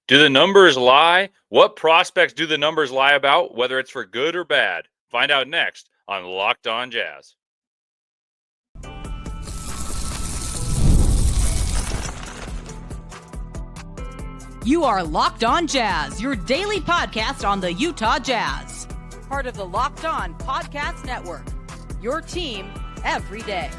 Do the numbers lie? What prospects do the numbers lie about, whether it's for good or bad? Find out next on Locked On Jazz. You are Locked On Jazz, your daily podcast on the Utah Jazz. Part of the Locked On Podcast Network, your team every day.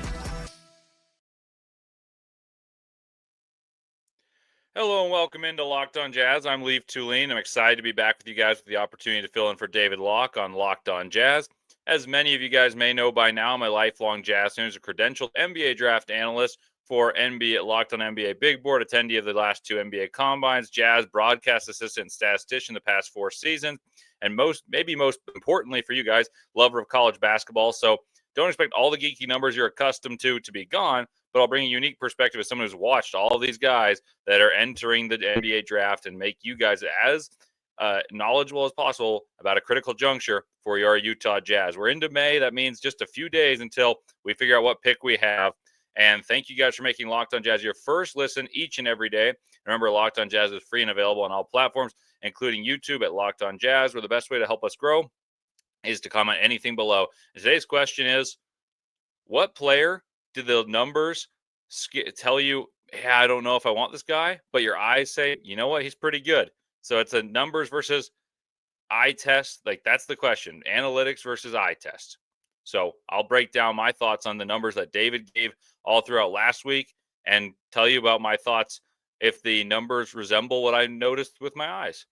Hello and welcome into Locked On Jazz. I'm Leif Thulin. I'm excited to be back with you guys with the opportunity to fill in for David Locke on Locked On Jazz. As many of you guys may know by now, I'm a lifelong Jazz fan who's a credentialed NBA draft analyst for NBA Locked On NBA Big Board, attendee of the last two NBA Combines, Jazz broadcast assistant and statistician the past 4 seasons, and most importantly for you guys, lover of college basketball. So don't expect all the geeky numbers you're accustomed to be gone, but I'll bring a unique perspective as someone who's watched all of these guys that are entering the NBA draft and make you guys as knowledgeable as possible about a critical juncture for your Utah Jazz. We're into May. That means just a few days until we figure out what pick we have. And thank you guys for making Locked On Jazz your first listen each and every day. Remember, Locked On Jazz is free and available on all platforms, including YouTube at Locked On Jazz, where the best way to help us grow is to comment anything below. And today's question is, what player do the numbers tell you, hey, I don't know if I want this guy, but your eyes say, you know what, he's pretty good. So it's a numbers versus eye test. Like, that's the question. Analytics versus eye test. So I'll break down my thoughts on the numbers that David gave all throughout last week and tell you about my thoughts if the numbers resemble what I noticed with my eyes.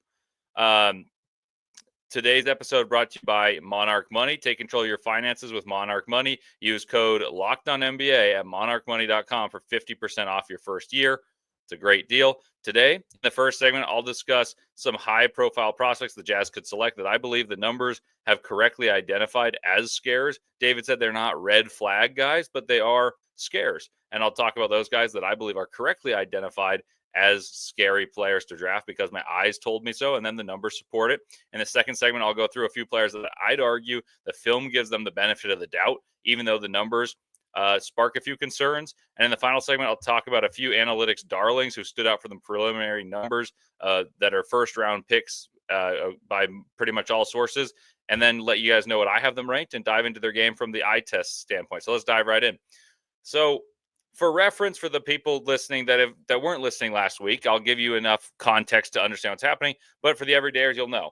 Today's episode brought to you by Monarch Money. Take control of your finances with Monarch Money. Use code LOCKEDONNBA at monarchmoney.com for 50% off your first year. It's a great deal. Today, in the first segment, I'll discuss some high-profile prospects the Jazz could select that I believe the numbers have correctly identified as scares. David said they're not red flag guys, but they are scares. And I'll talk about those guys that I believe are correctly identified as scary players to draft because my eyes told me so, and then the numbers support it. In the second segment, I'll go through a few players that I'd argue the film gives them the benefit of the doubt, even though the numbers spark a few concerns. And in the final segment, I'll talk about a few analytics darlings who stood out for the preliminary numbers that are first-round picks by pretty much all sources, and then let you guys know what I have them ranked and dive into their game from the eye test standpoint. So let's dive right in. So for reference, for the people listening that weren't listening last week, I'll give you enough context to understand what's happening. But for the everydayers, you'll know.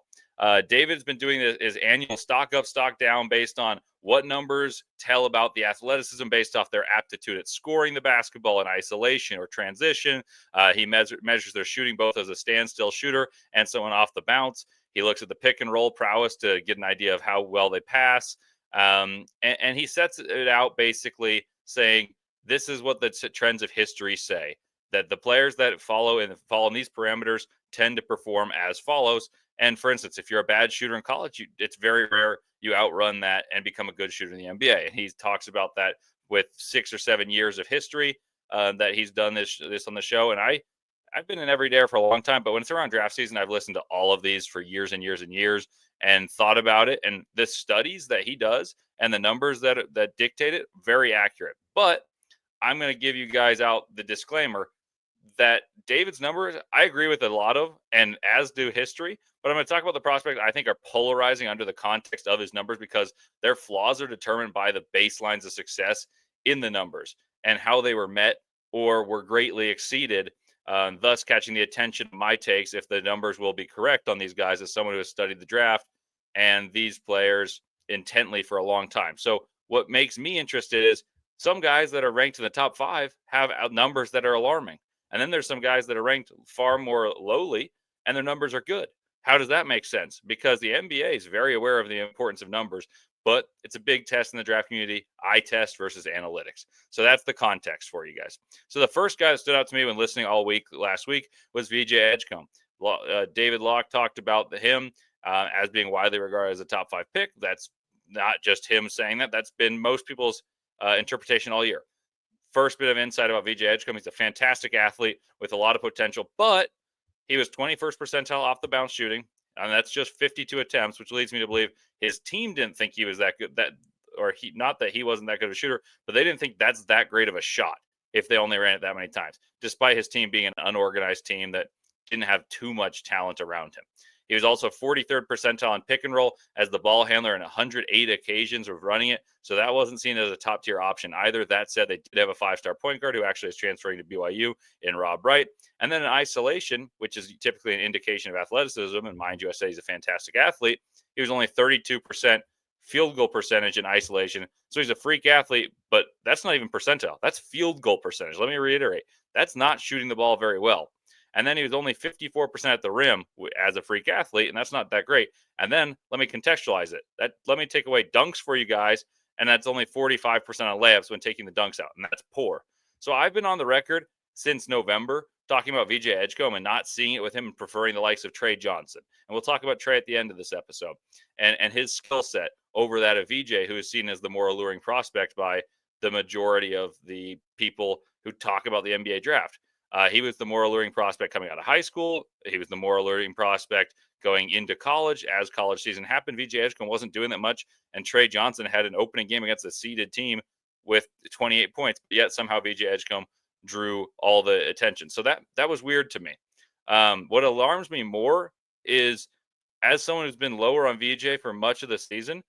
David's been doing his annual stock up, stock down based on what numbers tell about the athleticism based off their aptitude at scoring the basketball in isolation or transition. He measures their shooting both as a standstill shooter and someone off the bounce. He looks at the pick and roll prowess to get an idea of how well they pass. And he sets it out basically saying, this is what the trends of history say, that the players that follow in these parameters tend to perform as follows. And for instance, if you're a bad shooter in college, it's very rare you outrun that and become a good shooter in the NBA. And he talks about that with 6 or 7 years of history that he's done this on the show. And I've been an everydayer for a long time, but when it's around draft season, I've listened to all of these for years and years and years and thought about it. And the studies that he does and the numbers that dictate it, very accurate. But I'm going to give you guys out the disclaimer that David's numbers, I agree with a lot of, and as do history, but I'm going to talk about the prospects I think are polarizing under the context of his numbers because their flaws are determined by the baselines of success in the numbers and how they were met or were greatly exceeded, thus catching the attention of my takes if the numbers will be correct on these guys as someone who has studied the draft and these players intently for a long time. So what makes me interested is some guys that are ranked in the top 5 have numbers that are alarming. And then there's some guys that are ranked far more lowly and their numbers are good. How does that make sense? Because the NBA is very aware of the importance of numbers, but it's a big test in the draft community, eye test versus analytics. So that's the context for you guys. So the first guy that stood out to me when listening all week last week was VJ Edgecombe. David Locke talked about him as being widely regarded as a top 5 pick. That's not just him saying that. That's been most people's interpretation all year. First bit of insight about VJ Edgecombe. He's a fantastic athlete with a lot of potential, but he was 21st percentile off the bounce shooting, and that's just 52 attempts, which leads me to believe his team didn't think he was that good. Not that he wasn't that good of a shooter, but they didn't think that's that great of a shot if they only ran it that many times, despite his team being an unorganized team that didn't have too much talent around him. He was also 43rd percentile in pick and roll as the ball handler in 108 occasions of running it. So that wasn't seen as a top tier option either. That said, they did have a 5-star point guard who actually is transferring to BYU in Rob Wright. And then in isolation, which is typically an indication of athleticism, and mind you, I say he's a fantastic athlete, he was only 32% field goal percentage in isolation. So he's a freak athlete, but that's not even percentile. That's field goal percentage. Let me reiterate. That's not shooting the ball very well. And then he was only 54% at the rim as a freak athlete, and that's not that great. And then let me contextualize it. Let me take away dunks for you guys, and that's only 45% on layups when taking the dunks out, and that's poor. So I've been on the record since November talking about VJ Edgecombe and not seeing it with him and preferring the likes of Tre Johnson. And we'll talk about Tre at the end of this episode and his skill set over that of VJ, who is seen as the more alluring prospect by the majority of the people who talk about the NBA draft. He was the more alluring prospect coming out of high school. He was the more alluring prospect going into college. As college season happened, VJ Edgecombe wasn't doing that much, and Tre Johnson had an opening game against a seeded team with 28 points, but yet somehow VJ Edgecombe drew all the attention. So that was weird to me. What alarms me more is, as someone who's been lower on VJ for much of the season,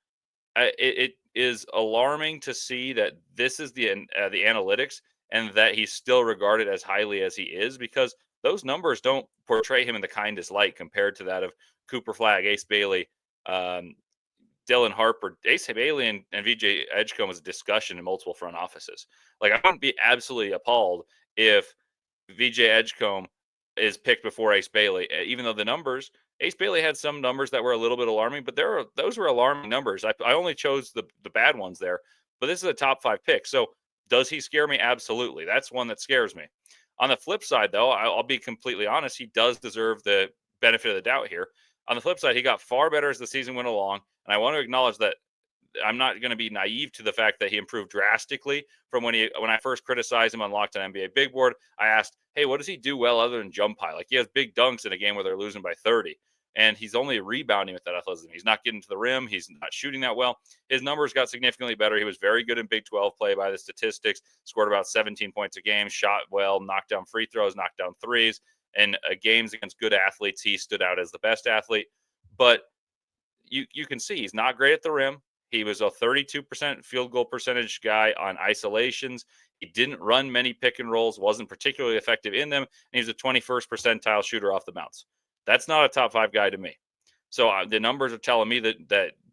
it is alarming to see that this is the analytics and that he's still regarded as highly as he is, because those numbers don't portray him in the kindest light compared to that of Cooper Flagg, Ace Bailey, Dylan Harper. Ace Bailey and VJ Edgecombe was a discussion in multiple front offices. Like, I wouldn't be absolutely appalled if VJ Edgecombe is picked before Ace Bailey, even though the numbers, Ace Bailey had some numbers that were a little bit alarming, but those were alarming numbers. I only chose the bad ones there, but this is a top 5 pick. So does he scare me? Absolutely. That's one that scares me. On the flip side, though, I'll be completely honest, he does deserve the benefit of the doubt here. On the flip side, he got far better as the season went along, and I want to acknowledge that I'm not going to be naive to the fact that he improved drastically from when I first criticized him on Locked On NBA Big Board. I asked, hey, what does he do well other than jump high? Like, he has big dunks in a game where they're losing by 30, and he's only rebounding with that athleticism. He's not getting to the rim. He's not shooting that well. His numbers got significantly better. He was very good in Big 12 play by the statistics, scored about 17 points a game, shot well, knocked down free throws, knocked down threes. And games against good athletes, he stood out as the best athlete. But you can see he's not great at the rim. He was a 32% field goal percentage guy on isolations. He didn't run many pick and rolls, wasn't particularly effective in them, and he was a 21st percentile shooter off the bounce. That's not a top 5 guy to me. So the numbers are telling me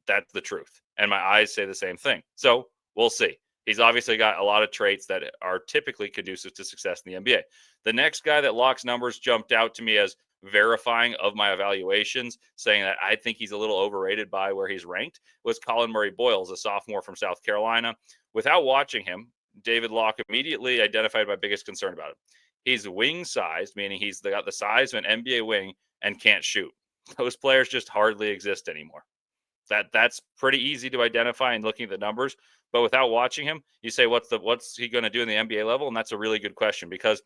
that's the truth, and my eyes say the same thing. So we'll see. He's obviously got a lot of traits that are typically conducive to success in the NBA. The next guy that Locke's numbers jumped out to me as verifying of my evaluations, saying that I think he's a little overrated by where he's ranked, was Colin Murray Boyles, a sophomore from South Carolina. Without watching him, David Locke immediately identified my biggest concern about him. He's wing sized, meaning he's got the size of an NBA wing and can't shoot. Those players just hardly exist anymore. That's pretty easy to identify in looking at the numbers. But without watching him, you say, what's he going to do in the NBA level? And that's a really good question, because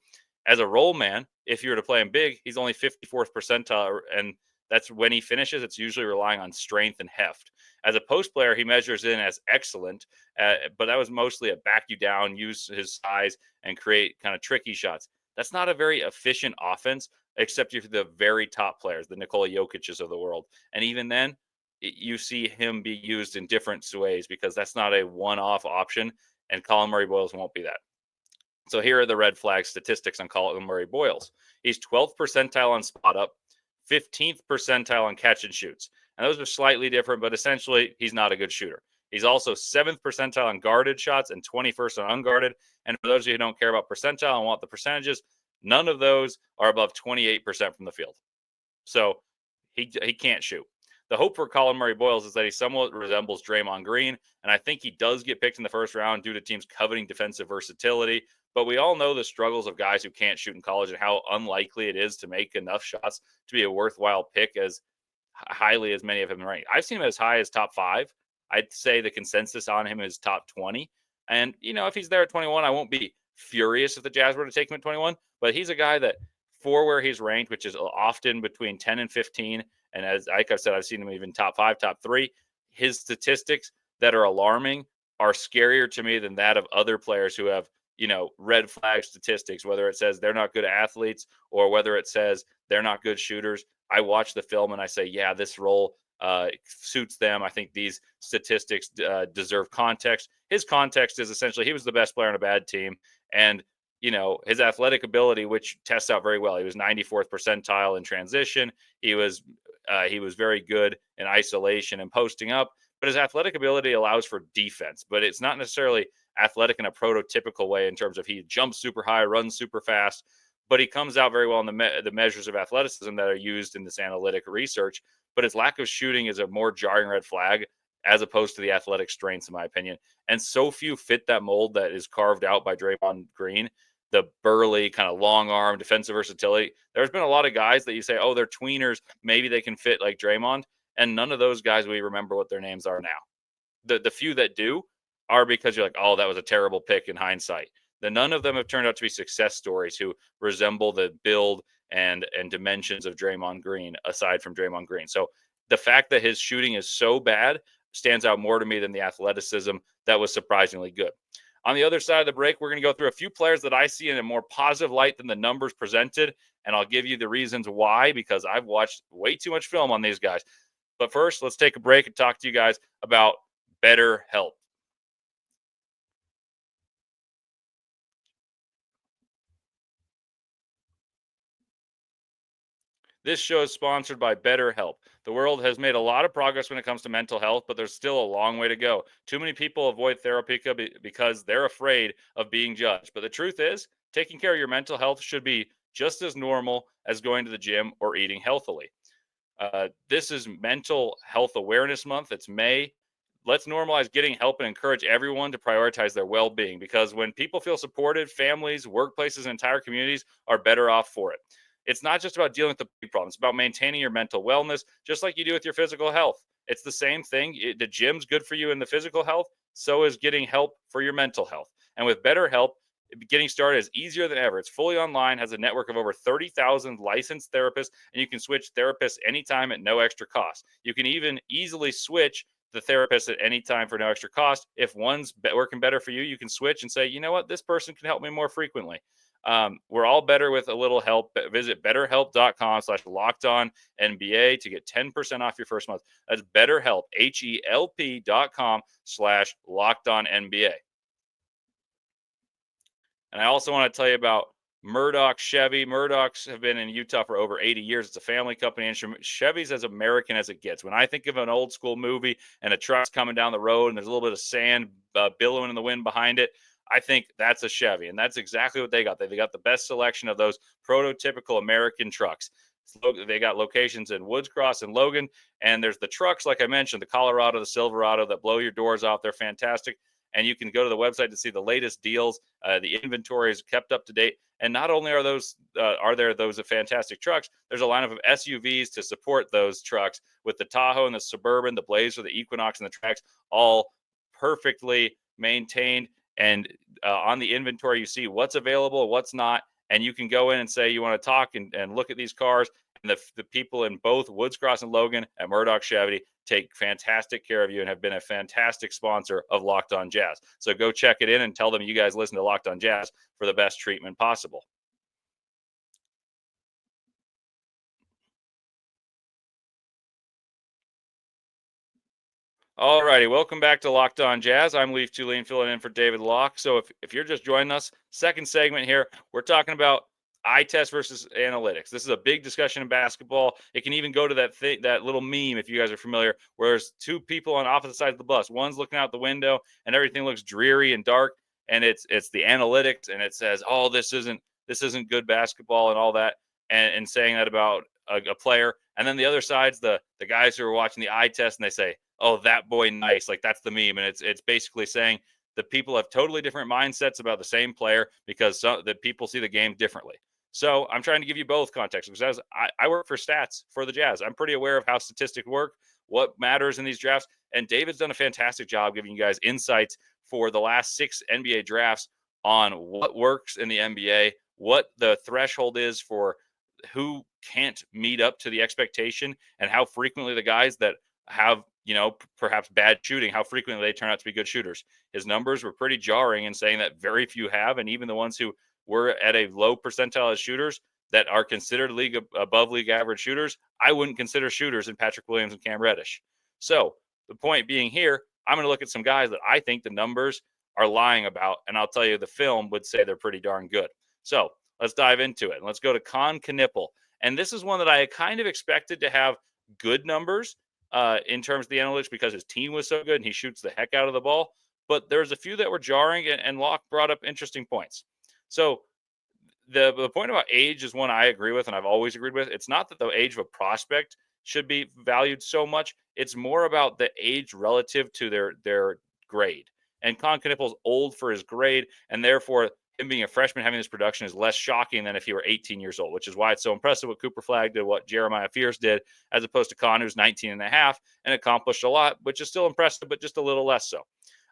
as a role man, if you were to play him big, he's only 54th percentile, and that's when he finishes. It's usually relying on strength and heft. As a post player, he measures in as excellent, but that was mostly a back you down, use his size, and create kind of tricky shots. That's not a very efficient offense, except for the very top players, the Nikola Jokic's of the world. And even then, you see him be used in different ways, because that's not a one-off option, and Colin Murray Boyles won't be that. So here are the red flag statistics on Colin Murray Boyles. He's 12th percentile on spot up, 15th percentile on catch and shoots. And those are slightly different, but essentially he's not a good shooter. He's also 7th percentile on guarded shots and 21st on unguarded. And for those of you who don't care about percentile and want the percentages, none of those are above 28% from the field. So he can't shoot. The hope for Colin Murray Boyles is that he somewhat resembles Draymond Green, and I think he does get picked in the first round due to teams coveting defensive versatility. But we all know the struggles of guys who can't shoot in college and how unlikely it is to make enough shots to be a worthwhile pick as highly as many of them ranked. I've seen him as high as top 5. I'd say the consensus on him is top 20. And, if he's there at 21, I won't be furious if the Jazz were to take him at 21. But he's a guy that, for where he's ranked, which is often between 10 and 15, and as like I've said, I've seen him even top 5, top 3, his statistics that are alarming are scarier to me than that of other players who have red flag statistics, whether it says they're not good athletes or whether it says they're not good shooters. I watch the film and I say, yeah, this role suits them. I think these statistics deserve context. His context is essentially he was the best player on a bad team. And, his athletic ability, which tests out very well. He was 94th percentile in transition. He was very good in isolation and posting up, but his athletic ability allows for defense, but it's not necessarily athletic in a prototypical way in terms of he jumps super high, runs super fast, but he comes out very well in the measures of athleticism that are used in this analytic research. But his lack of shooting is a more jarring red flag as opposed to the athletic strengths, in my opinion. And so few fit that mold that is carved out by Draymond Green, the burly, kind of long arm, defensive versatility. There's been a lot of guys that you say, oh, they're tweeners. Maybe they can fit like Draymond. And none of those guys, we remember what their names are now. The few that do are because you're like, oh, that was a terrible pick in hindsight. None of them have turned out to be success stories who resemble the build and dimensions of Draymond Green, aside from Draymond Green. So the fact that his shooting is so bad stands out more to me than the athleticism that was surprisingly good. On the other side of the break, we're going to go through a few players that I see in a more positive light than the numbers presented, and I'll give you the reasons why, because I've watched way too much film on these guys. But first, let's take a break and talk to you guys about BetterHelp. This show is sponsored by BetterHelp. The world has made a lot of progress when it comes to mental health, but there's still a long way to go. Too many people avoid therapy because they're afraid of being judged. But the truth is, taking care of your mental health should be just as normal as going to the gym or eating healthily. This is Mental Health Awareness Month. It's May. Let's normalize getting help and encourage everyone to prioritize their well being, because when people feel supported, families, workplaces, and entire communities are better off for it. It's not just about dealing with the big problems, it's about maintaining your mental wellness, just like you do with your physical health. It's the same thing. The gym's good for you in the physical health, so is getting help for your mental health. And with BetterHelp, getting started is easier than ever. It's fully online, has a network of over 30,000 licensed therapists, and you can switch therapists anytime at no extra cost. You can even easily switch the therapist at any time for no extra cost. If one's working better for you, you can switch and say, you know what, this person can help me more frequently. We're all better with a little help. Visit betterhelp.com/lockedonnba to get 10% off your first month. That's BetterHelp, HELP.com/lockedonnba. And I also want to tell you about Murdoch Chevy. Murdochs have been in Utah for over 80 years. It's a family company, and Chevy's as American as it gets. When I think of an old school movie and a truck's coming down the road and there's a little bit of sand billowing in the wind behind it, I think that's a Chevy, and that's exactly what they got. They got the best selection of those prototypical American trucks. They got locations in Woods Cross and Logan, and there's the trucks, like I mentioned, the Colorado, the Silverado, that blow your doors off. They're fantastic, and you can go to the website to see the latest deals. The inventory is kept up to date, and not only are there those fantastic trucks, there's a lineup of SUVs to support those trucks with the Tahoe and the Suburban, the Blazer, the Equinox, and the Trax, all perfectly maintained. And on the inventory, you see what's available, what's not, and you can go in and say you want to talk and look at these cars. And the people in both Woods Cross and Logan at Murdoch Chevy take fantastic care of you and have been a fantastic sponsor of Locked On Jazz. So go check it in and tell them you guys listen to Locked On Jazz for the best treatment possible. All righty, welcome back to Locked On Jazz. I'm Leif Thulin, filling in for David Locke. So if you're just joining us, second segment here, we're talking about eye test versus analytics. This is a big discussion in basketball. It can even go to that little meme, if you guys are familiar, where there's two people on opposite sides of the bus. One's looking out the window and everything looks dreary and dark, and it's the analytics, and it says, oh, this isn't good basketball and all that, and saying that about a player. And then the other side's the guys who are watching the eye test, and they say, oh, that boy nice. Like, that's the meme. And it's basically saying that people have totally different mindsets about the same player because the people see the game differently. So I'm trying to give you both context, because I work for stats for the Jazz. I'm pretty aware of how statistics work, what matters in these drafts. And David's done a fantastic job giving you guys insights for the last 6 NBA drafts on what works in the NBA, what the threshold is for who can't meet up to the expectation, and how frequently the guys that have perhaps bad shooting, how frequently they turn out to be good shooters. His numbers were pretty jarring in saying that very few have, and even the ones who were at a low percentile as shooters that are considered above league average shooters, I wouldn't consider shooters in Patrick Williams and Cam Reddish. So the point being here, I'm going to look at some guys that I think the numbers are lying about, and I'll tell you the film would say they're pretty darn good. So let's dive into it. Let's go to Kon Knueppel. And this is one that I kind of expected to have good numbers in terms of the analytics because his team was so good and he shoots the heck out of the ball. But there's a few that were jarring, and Locke brought up interesting points. So the point about age is one I agree with, and I've always agreed with. It's not that the age of a prospect should be valued so much. It's more about the age relative to their grade. And Kon Knueppel's old for his grade, and therefore him being a freshman having this production is less shocking than if he were 18 years old, which is why it's so impressive what Cooper Flagg did, what Jeremiah Fears did, as opposed to Kon, who's 19 and a half and accomplished a lot, which is still impressive, but just a little less so.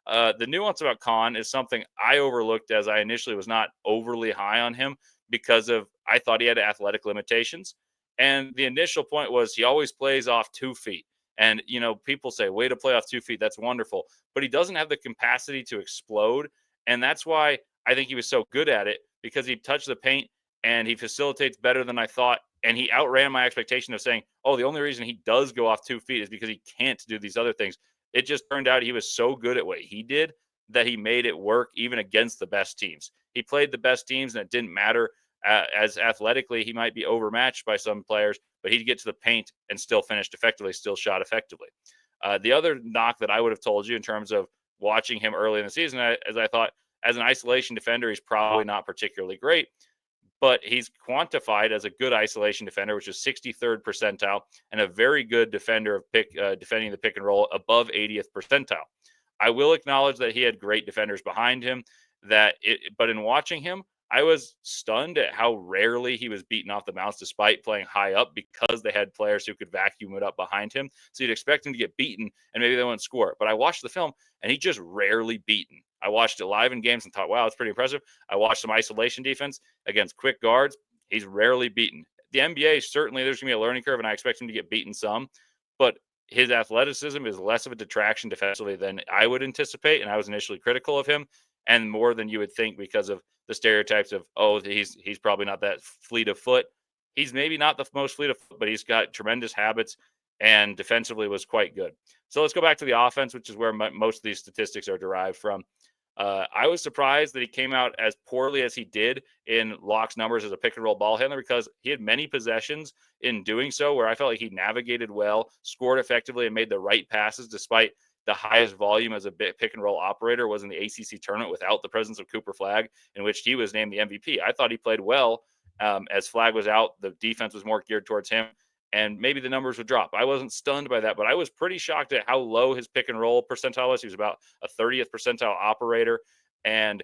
The nuance about Kon is something I overlooked as I initially was not overly high on him because I thought he had athletic limitations. And the initial point was he always plays off 2 feet. And, people say, way to play off 2 feet. That's wonderful. But he doesn't have the capacity to explode. And that's why I think he was so good at it, because he touched the paint and he facilitates better than I thought. And he outran my expectation of saying, oh, the only reason he does go off 2 feet is because he can't do these other things. It just turned out he was so good at what he did that he made it work even against the best teams. He played the best teams, and it didn't matter. As athletically, he might be overmatched by some players, but he'd get to the paint and still finished effectively, still shot effectively. The other knock that I would have told you in terms of watching him early in the season, as I thought, as an isolation defender, he's probably not particularly great, but he's quantified as a good isolation defender, which is 63rd percentile, and a very good defender of defending the pick and roll above 80th percentile. I will acknowledge that he had great defenders behind him, but in watching him, I was stunned at how rarely he was beaten off the bounce despite playing high up, because they had players who could vacuum it up behind him. So you'd expect him to get beaten and maybe they wouldn't score. But I watched the film and he just rarely beaten. I watched it live in games and thought, wow, it's pretty impressive. I watched some isolation defense against quick guards. He's rarely beaten. The NBA, certainly there's going to be a learning curve, and I expect him to get beaten some. But his athleticism is less of a detraction defensively than I would anticipate, and I was initially critical of him, and more than you would think because of the stereotypes of, oh, he's probably not that fleet of foot. He's maybe not the most fleet of foot, but he's got tremendous habits, and defensively was quite good. So let's go back to the offense, which is where most of these statistics are derived from. I was surprised that he came out as poorly as he did in Locke's numbers as a pick and roll ball handler, because he had many possessions in doing so where I felt like he navigated well, scored effectively, and made the right passes despite the highest volume as a pick and roll operator was in the ACC tournament without the presence of Cooper Flagg, in which he was named the MVP. I thought he played well. As Flagg was out, the defense was more geared towards him, and maybe the numbers would drop. I wasn't stunned by that, but I was pretty shocked at how low his pick and roll percentile was. He was about a 30th percentile operator, and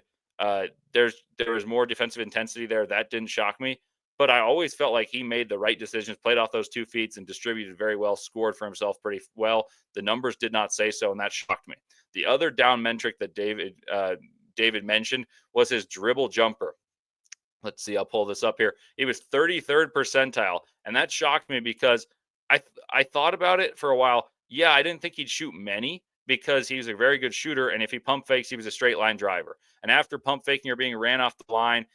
there was more defensive intensity there. That didn't shock me, but I always felt like he made the right decisions, played off those 2 feet and distributed very well, scored for himself pretty well. The numbers did not say so, and that shocked me. The other down metric that David mentioned was his dribble jumper. Let's see, I'll pull this up here. He was 33rd percentile, and that shocked me because I thought about it for a while. Yeah, I didn't think he'd shoot many because he's a very good shooter, and if he pump fakes, he was a straight line driver. And after pump faking or being ran off the line,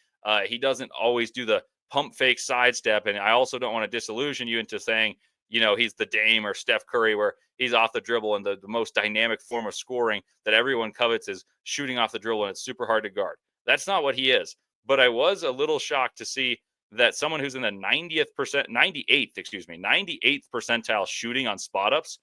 he doesn't always do the pump fake sidestep. And I also don't want to disillusion you into saying, he's the Dame or Steph Curry, where he's off the dribble, and the most dynamic form of scoring that everyone covets is shooting off the dribble, and it's super hard to guard. That's not what he is. But I was a little shocked to see that someone who's in the 98th percentile shooting on spot ups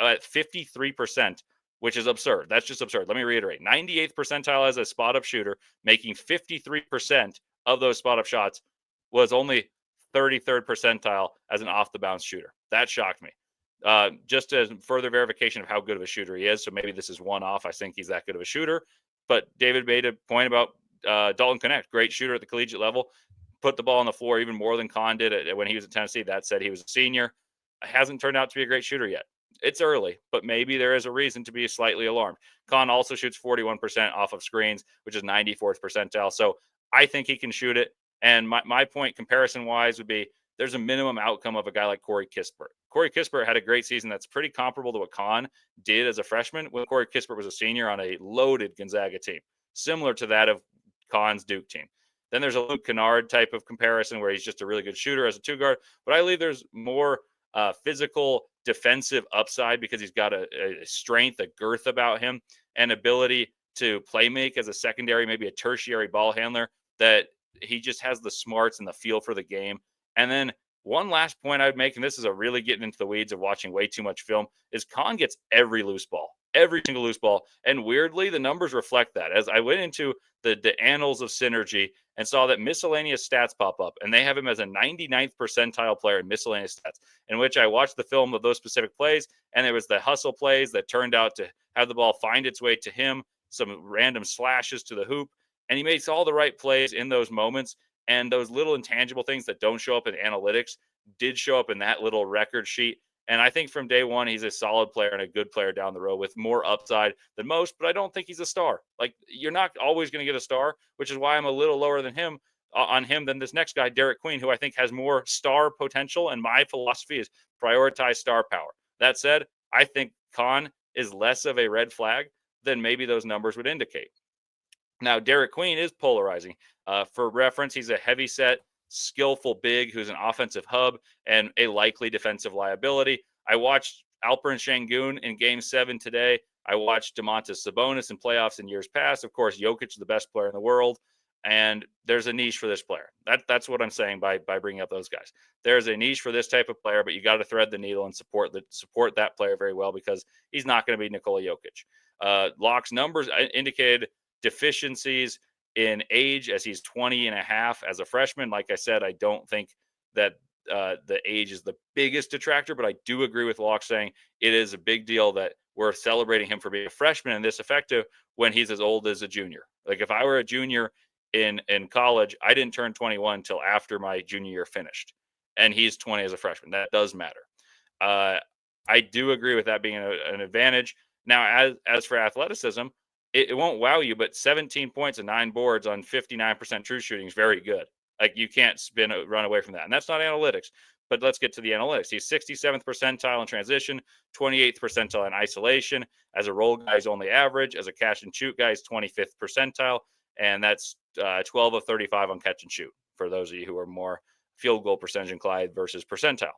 at 53%, which is absurd. That's just absurd. Let me reiterate. 98th percentile as a spot up shooter, making 53% of those spot up shots, was only 33rd percentile as an off the bounce shooter. That shocked me. Just as further verification of how good of a shooter he is. So maybe this is one off. I think he's that good of a shooter. But David made a point about Dalton Connect, great shooter at the collegiate level, put the ball on the floor even more than Kon did when he was at Tennessee. That said, he was a senior. Hasn't turned out to be a great shooter yet. It's early, but maybe there is a reason to be slightly alarmed. Kon also shoots 41% off of screens, which is 94th percentile. So I think he can shoot it. And my point comparison-wise would be there's a minimum outcome of a guy like Corey Corey Kispert had a great season that's pretty comparable to what Kon did as a freshman when Corey Kispert was a senior on a loaded Gonzaga team, similar to that of Kon's Duke team. Then there's a Luke Kennard type of comparison where he's just a really good shooter as a two guard. But I believe there's more physical defensive upside because he's got a strength, a girth about him, and ability to play make as a secondary, maybe a tertiary ball handler, that he just has the smarts and the feel for the game. And then one last point I'd make, and this is a really getting into the weeds of watching way too much film, is Kon gets every loose ball, every single loose ball. And weirdly, the numbers reflect that. As I went into the annals of synergy and saw that miscellaneous stats pop up, and they have him as a 99th percentile player in miscellaneous stats, in which I watched the film of those specific plays, and there was the hustle plays that turned out to have the ball find its way to him, some random slashes to the hoop, and he makes all the right plays in those moments. And those little intangible things that don't show up in analytics did show up in that little record sheet. And I think from day one, he's a solid player and a good player down the road with more upside than most, but I don't think he's a star. Like, you're not always going to get a star, which is why I'm a little lower than him on him than this next guy, Derik Queen, who I think has more star potential. And my philosophy is prioritize star power. That said, I think Kon is less of a red flag than maybe those numbers would indicate. Now, Derik Queen is polarizing. For reference, he's a heavy-set, skillful big who's an offensive hub and a likely defensive liability. I watched Alperen Şengün in Game 7 today. I watched Domantas Sabonis in playoffs in years past. Of course, Jokic is the best player in the world, and there's a niche for this player. That's what I'm saying by bringing up those guys. There's a niche for this type of player, but you got to thread the needle and support that player very well because he's not going to be Nikola Jokic. Locke's numbers indicated deficiencies in age as he's 20 and a half as a freshman. Like I said, I don't think that the age is the biggest detractor, but I do agree with Locke saying it is a big deal that we're celebrating him for being a freshman and this effective when he's as old as a junior. Like, if I were a junior in college, I didn't turn 21 until after my junior year finished, and he's 20 as a freshman. That does matter. I do agree with that being an advantage. Now, as for athleticism, it won't wow you, but 17 points and 9 boards on 59% true shooting is very good. Like, you can't run away from that. And that's not analytics, but let's get to the analytics. He's 67th percentile in transition, 28th percentile in isolation. As a roll guy, he's only average. As a catch and shoot guy, he's 25th percentile. And that's 12 of 35 on catch and shoot for those of you who are more field goal percentage inclined versus percentile.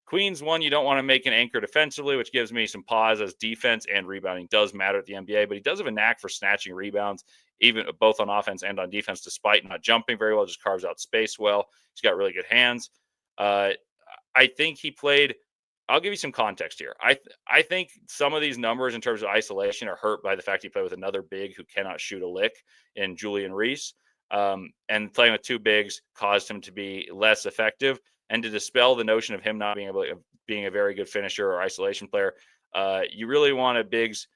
Queen's one you don't want to make an anchor defensively, which gives me some pause, as defense and rebounding does matter at the NBA, but he does have a knack for snatching rebounds, even both on offense and on defense, despite not jumping very well, just carves out space well. He's got really good hands. I think he played, I'll give you some context here. I think some of these numbers in terms of isolation are hurt by the fact he played with another big who cannot shoot a lick in Julian Reese. And playing with two bigs caused him to be less effective. And to dispel the notion of him not being a very good finisher or isolation player, you really want a big's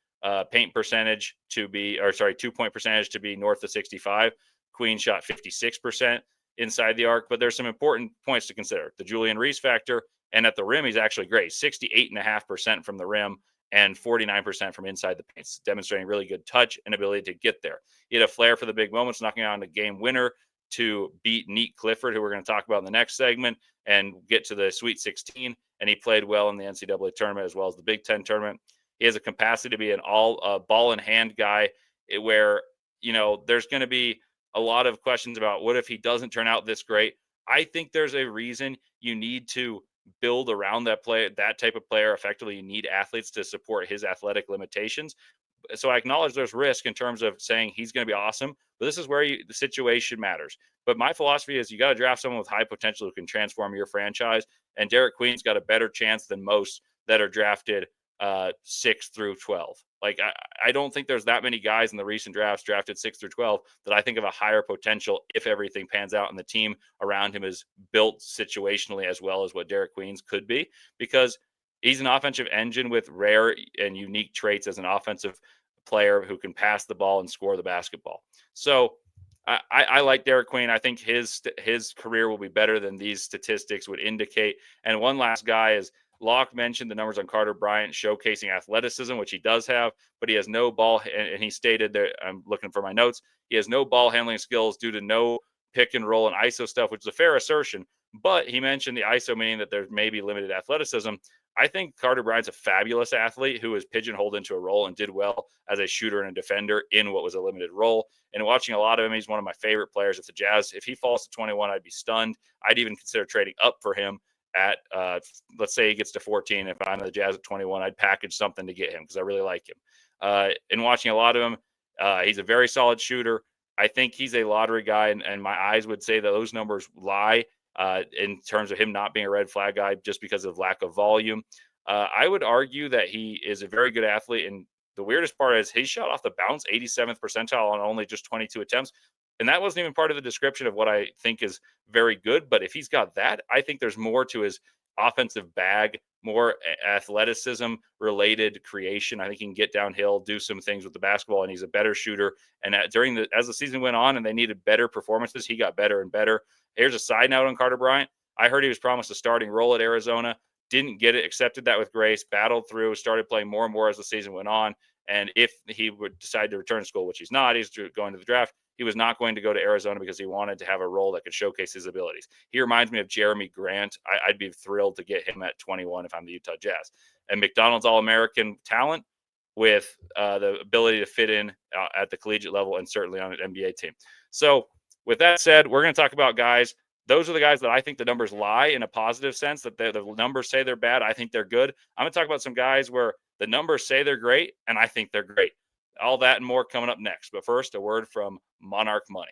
paint percentage to be, 2-point percentage to be north of 65. Queen shot 56% inside the arc, but there's some important points to consider. The Julian Reese factor, and at the rim, he's actually great. 68.5% from the rim and 49% from inside the paint, demonstrating really good touch and ability to get there. He had a flair for the big moments, knocking out a game winner to beat Nique Clifford, who we're going to talk about in the next segment, and get to the Sweet 16. And he played well in the NCAA tournament as well as the Big Ten tournament. He has a capacity to be an all ball in hand guy, where, there's going to be a lot of questions about what if he doesn't turn out this great. I think there's a reason you need to build around that type of player effectively. You need athletes to support his athletic limitations. So I acknowledge there's risk in terms of saying he's going to be awesome, but this is where the situation matters. But my philosophy is you got to draft someone with high potential who can transform your franchise. And Derik Queen's got a better chance than most that are drafted 6 through 12. Like, I don't think there's that many guys in the recent drafts drafted 6 through 12 that I think of a higher potential if everything pans out and the team around him is built situationally as well as what Derik Queen's could be, because he's an offensive engine with rare and unique traits as an offensive player who can pass the ball and score the basketball. So I like Derik Queen. I think his career will be better than these statistics would indicate. And one last guy is Locke mentioned the numbers on Carter Bryant showcasing athleticism, which he does have, but he has no ball. And he stated that, I'm looking for my notes, he has no ball handling skills due to no pick and roll and ISO stuff, which is a fair assertion. But he mentioned the ISO, meaning that there's maybe limited athleticism. I think Carter Bryant's a fabulous athlete who was pigeonholed into a role and did well as a shooter and a defender in what was a limited role. And watching a lot of him, he's one of my favorite players. If the Jazz, if he falls to 21, I'd be stunned. I'd even consider trading up for him at, let's say he gets to 14. If I'm the Jazz at 21, I'd package something to get him because I really like him. In watching a lot of him, he's a very solid shooter. I think he's a lottery guy, and my eyes would say that those numbers lie in terms of him not being a red flag guy just because of lack of volume. I would argue that he is a very good athlete. And the weirdest part is he shot off the bounce 87th percentile on only just 22 attempts. And that wasn't even part of the description of what I think is very good. But if he's got that, I think there's more to his offensive bag, more athleticism related creation. I think he can get downhill, do some things with the basketball, and he's a better shooter. And as the season went on and they needed better performances, he got better and better. Here's a side note on Carter Bryant. I heard he was promised a starting role at Arizona, didn't get it, accepted that with grace, battled through, started playing more and more as the season went on. And if he would decide to return to school, which he's not, he's going to the draft, he was not going to go to Arizona because he wanted to have a role that could showcase his abilities. He reminds me of Jeremy Grant. I'd be thrilled to get him at 21 if I'm the Utah Jazz. And McDonald's All-American talent with the ability to fit in at the collegiate level and certainly on an NBA team. So with that said, we're going to talk about guys. Those are the guys that I think the numbers lie in a positive sense, that the numbers say they're bad. I think they're good. I'm going to talk about some guys where the numbers say they're great, and I think they're great. All that and more coming up next. But first, a word from Monarch Money.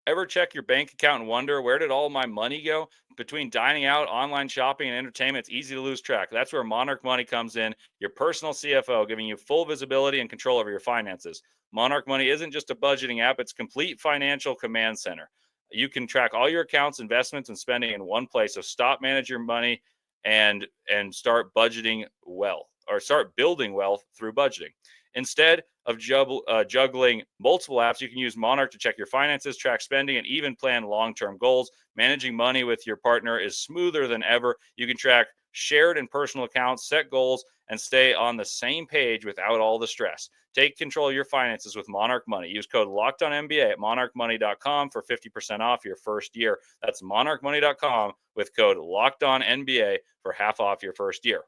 Ever check your bank account and wonder, where did all my money go? Between dining out, online shopping, and entertainment, it's easy to lose track. That's where Monarch Money comes in, your personal CFO, giving you full visibility and control over your finances. Monarch Money isn't just a budgeting app, it's complete financial command center. You can track all your accounts, investments, and spending in one place. So stop managing your money and start budgeting wealth, or start building wealth through budgeting. Instead of juggling multiple apps, you can use Monarch to check your finances, track spending, and even plan long-term goals. Managing money with your partner is smoother than ever. You can track shared and personal accounts, set goals, and stay on the same page without all the stress. Take control of your finances with Monarch Money. Use code LOCKEDONNBA at monarchmoney.com for 50% off your first year. That's monarchmoney.com with code LOCKEDONNBA for half off your first year.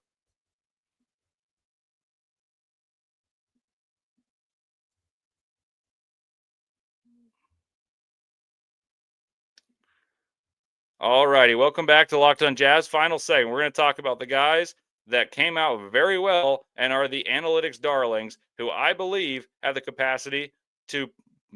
All righty. Welcome back to Locked On Jazz. Final segment. We're going to talk about the guys that came out very well and are the analytics darlings, who I believe have the capacity to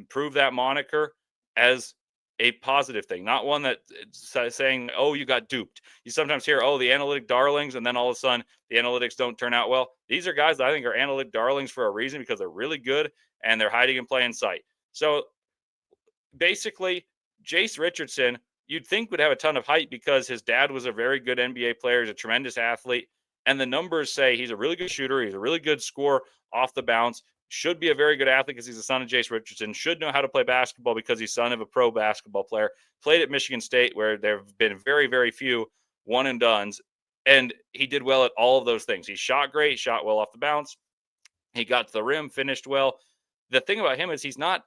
prove that moniker as a positive thing, not one that saying, oh, you got duped. You sometimes hear, oh, the analytic darlings, and then all of a sudden the analytics don't turn out well. These are guys that I think are analytic darlings for a reason, because they're really good and they're hiding in plain sight. So basically, Jase Richardson, you'd think would have a ton of hype because his dad was a very good NBA player. He's a tremendous athlete. And the numbers say he's a really good shooter. He's a really good scorer off the bounce. Should be a very good athlete because he's the son of Jase Richardson. Should know how to play basketball because he's son of a pro basketball player. Played at Michigan State, where there have been very, very few one and dones. And he did well at all of those things. He shot great, shot well off the bounce. He got to the rim, finished well. The thing about him is he's not,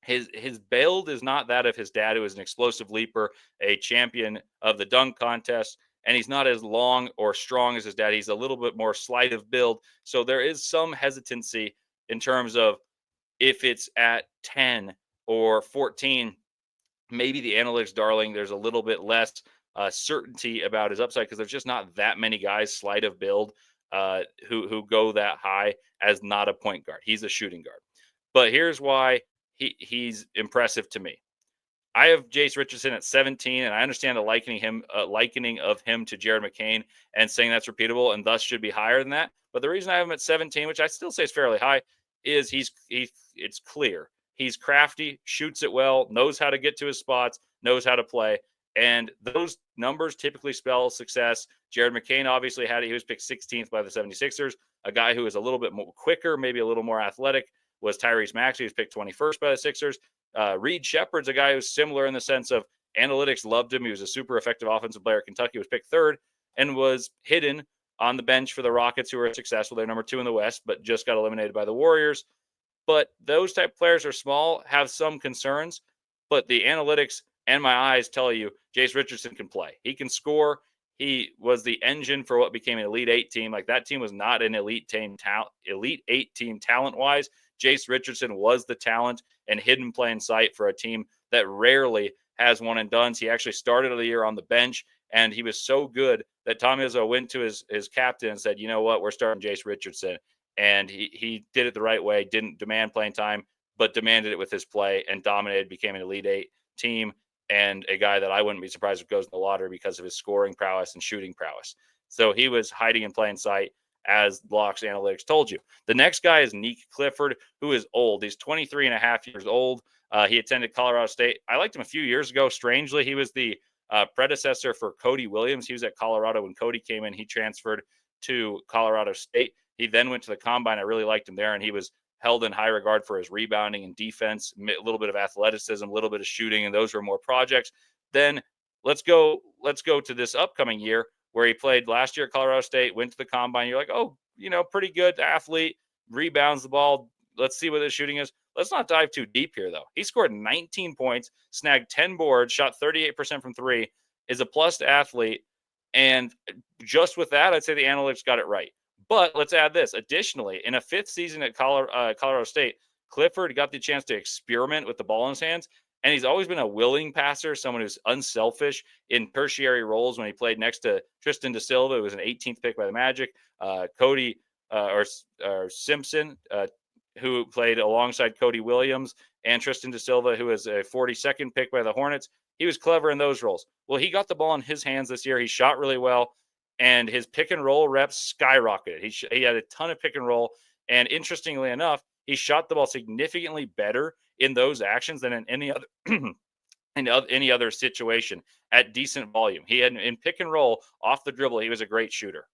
his build is not that of his dad, who is an explosive leaper, a champion of the dunk contest, and he's not as long or strong as his dad. He's a little bit more slight of build. So there is some hesitancy in terms of if it's at 10 or 14, maybe the analytics darling, there's a little bit less certainty about his upside, because there's just not that many guys slight of build who go that high as not a point guard. He's a shooting guard. But here's why he's impressive to me. I have Jase Richardson at 17, and I understand the likening of him to Jared McCain, and saying that's repeatable and thus should be higher than that. But the reason I have him at 17, which I still say is fairly high, is it's clear. He's crafty, shoots it well, knows how to get to his spots, knows how to play. And those numbers typically spell success. Jared McCain obviously he was picked 16th by the 76ers. A guy who is a little bit more quicker, maybe a little more athletic, was Tyrese Maxey. He was picked 21st by the Sixers. Reed Shepherd's a guy who's similar in the sense of analytics loved him. He was a super effective offensive player at Kentucky. He was picked third and was hidden on the bench for the Rockets, who are successful. They're number 2 in the West, but just got eliminated by the Warriors. But those type of players are small, have some concerns, but the analytics and my eyes tell you Jase Richardson can play. He can score. He was the engine for what became an Elite 8 team. Like, that team was not an Elite 8 team talent-wise. Jase Richardson was the talent and hidden play in sight for a team that rarely has one and dones. He actually started the year on the bench, and he was so good that Tom Izzo went to his captain and said, you know what, we're starting Jase Richardson. And he did it the right way, didn't demand playing time, but demanded it with his play and dominated, became an Elite 8 team, and a guy that I wouldn't be surprised if goes in the lottery because of his scoring prowess and shooting prowess. So he was hiding in plain sight, as Locke's analytics told you. The next guy is Nique Clifford, who is old. He's 23 and a half years old. He attended Colorado State. I liked him a few years ago. Strangely, he was the predecessor for Cody Williams. He was at Colorado when Cody came in. He transferred to Colorado State. He then went to the combine. I really liked him there, and he was held in high regard for his rebounding and defense, a little bit of athleticism, a little bit of shooting, and those were more projects. Then let's go to this upcoming year where he played last year at Colorado State, went to the combine. You're like, oh, pretty good athlete, rebounds the ball. Let's see what his shooting is. Let's not dive too deep here, though. He scored 19 points, snagged 10 boards, shot 38% from three, is a plus athlete. And just with that, I'd say the analytics got it right. But let's add this. Additionally, in a 5th season at Colorado State, Clifford got the chance to experiment with the ball in his hands, and he's always been a willing passer, someone who's unselfish in tertiary roles. When he played next to Tristan Da Silva, who was an 18th pick by the Magic, Cody or Simpson, who played alongside Cody Williams, and Tristan Da Silva, who was a 42nd pick by the Hornets. He was clever in those roles. Well, he got the ball in his hands this year. He shot really well, and his pick and roll reps skyrocketed. He had a ton of pick and roll, and interestingly enough, he shot the ball significantly better in those actions than in any other in any other situation at decent volume. He had in pick and roll off the dribble, he was a great shooter,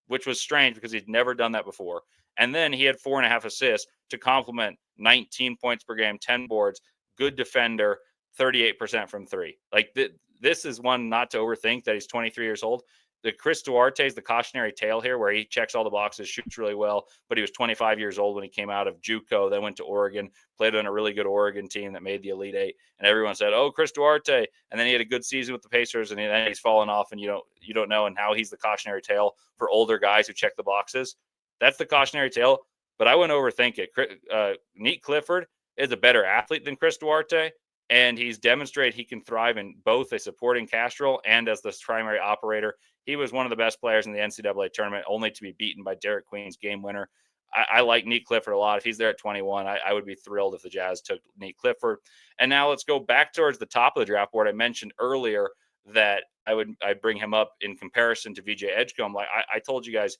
which was strange because he'd never done that before. And then he had 4.5 assists to complement 19 points per game, 10 boards, good defender, 38% from three. Like this is one not to overthink that he's 23 years old. The Chris Duarte is the cautionary tale here, where he checks all the boxes, shoots really well, but he was 25 years old when he came out of JUCO, then went to Oregon, played on a really good Oregon team that made the Elite Eight, and everyone said, "Oh, Chris Duarte," and then he had a good season with the Pacers, and then he's fallen off, and you don't know, and how he's the cautionary tale for older guys who check the boxes. That's the cautionary tale, but I wouldn't overthink it. Nique Clifford is a better athlete than Chris Duarte, and he's demonstrated he can thrive in both a supporting cast role and as the primary operator. He was one of the best players in the NCAA tournament, only to be beaten by Derik Queen's game winner. I like Nique Clifford a lot. If he's there at 21, I would be thrilled if the Jazz took Nique Clifford. And now let's go back towards the top of the draft board. I mentioned earlier that I'd bring him up in comparison to VJ Edgecombe. Like I told you guys,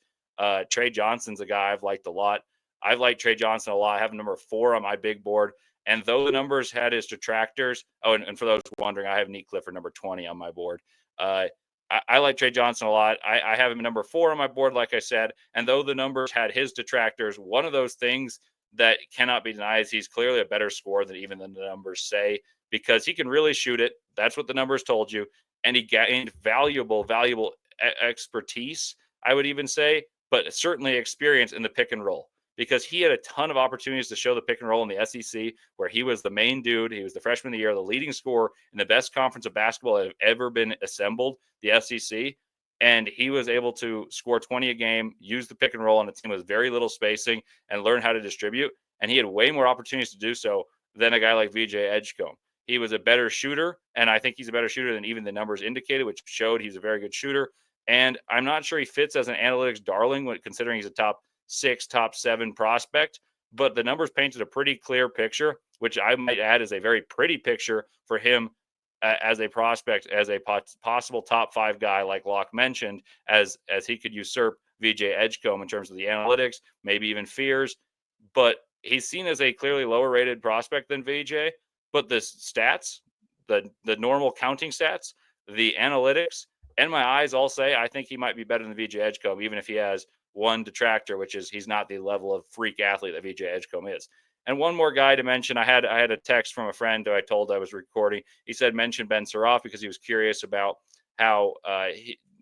Tre Johnson's a guy I've liked a lot. I've liked Tre Johnson a lot. I have him number 4 on my big board. And though the numbers had his detractors, and for those wondering, I have Nique Clifford number 20 on my board. I like Tre Johnson a lot. I have him number 4 on my board, like I said. And though the numbers had his detractors, one of those things that cannot be denied is he's clearly a better scorer than even the numbers say, because he can really shoot it. That's what the numbers told you. And he gained valuable expertise, I would even say, but certainly experience in the pick and roll, because he had a ton of opportunities to show the pick and roll in the SEC, where he was the main dude. He was the freshman of the year, the leading scorer in the best conference of basketball that have ever been assembled, the SEC. And he was able to score 20 a game, use the pick and roll on a team with very little spacing, and learn how to distribute. And he had way more opportunities to do so than a guy like VJ Edgecombe. He was a better shooter, and I think he's a better shooter than even the numbers indicated, which showed he's a very good shooter. And I'm not sure he fits as an analytics darling, when considering he's a top 6, top 7 prospect, but the numbers painted a pretty clear picture, which I might add is a very pretty picture for him as a prospect, as a possible top 5 guy, like Locke mentioned, as he could usurp VJ Edgecombe in terms of the analytics, maybe even fears. But he's seen as a clearly lower rated prospect than VJ. But the stats, the normal counting stats, the analytics, and my eyes all say I think he might be better than VJ Edgecombe, even if he has one detractor, which is he's not the level of freak athlete that VJ Edgecombe is. And one more guy to mention, I had a text from a friend who I told I was recording. He said mention Ben Saraf, because he was curious about how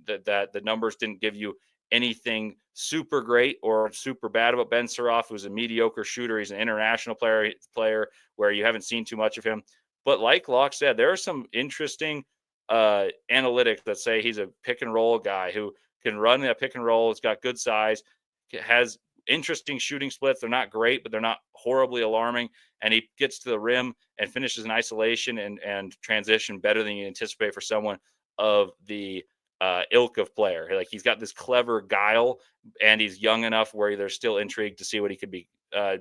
that the numbers didn't give you anything super great or super bad about Ben Saraf, who's a mediocre shooter. He's an international player where you haven't seen too much of him. But like Locke said, there are some interesting analytics that say he's a pick and roll guy who can run that pick and roll. He's got good size, has interesting shooting splits. They're not great, but they're not horribly alarming. And he gets to the rim and finishes in isolation and transition better than you anticipate for someone of the ilk of player. Like, he's got this clever guile, and he's young enough where they're still intrigued to see what he could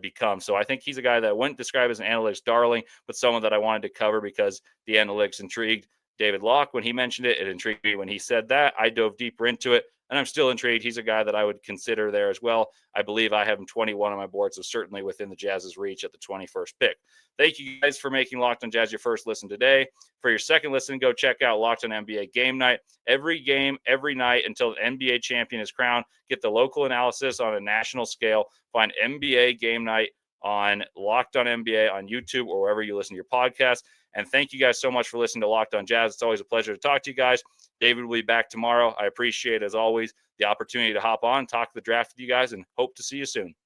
become. So I think he's a guy that I wouldn't describe as an analytics darling, but someone that I wanted to cover because the analytics intrigued David Locke when he mentioned it. It intrigued me when he said that. I dove deeper into it, and I'm still intrigued. He's a guy that I would consider there as well. I believe I have him 21 on my board, so certainly within the Jazz's reach at the 21st pick. Thank you guys for making Locked on Jazz your first listen today. For your second listen, go check out Locked on NBA Game Night. Every game, every night until an NBA champion is crowned. Get the local analysis on a national scale. Find NBA Game Night on Locked on NBA on YouTube or wherever you listen to your podcast. And thank you guys so much for listening to Locked on Jazz. It's always a pleasure to talk to you guys. David will be back tomorrow. I appreciate, as always, the opportunity to hop on, talk the draft with you guys, and hope to see you soon.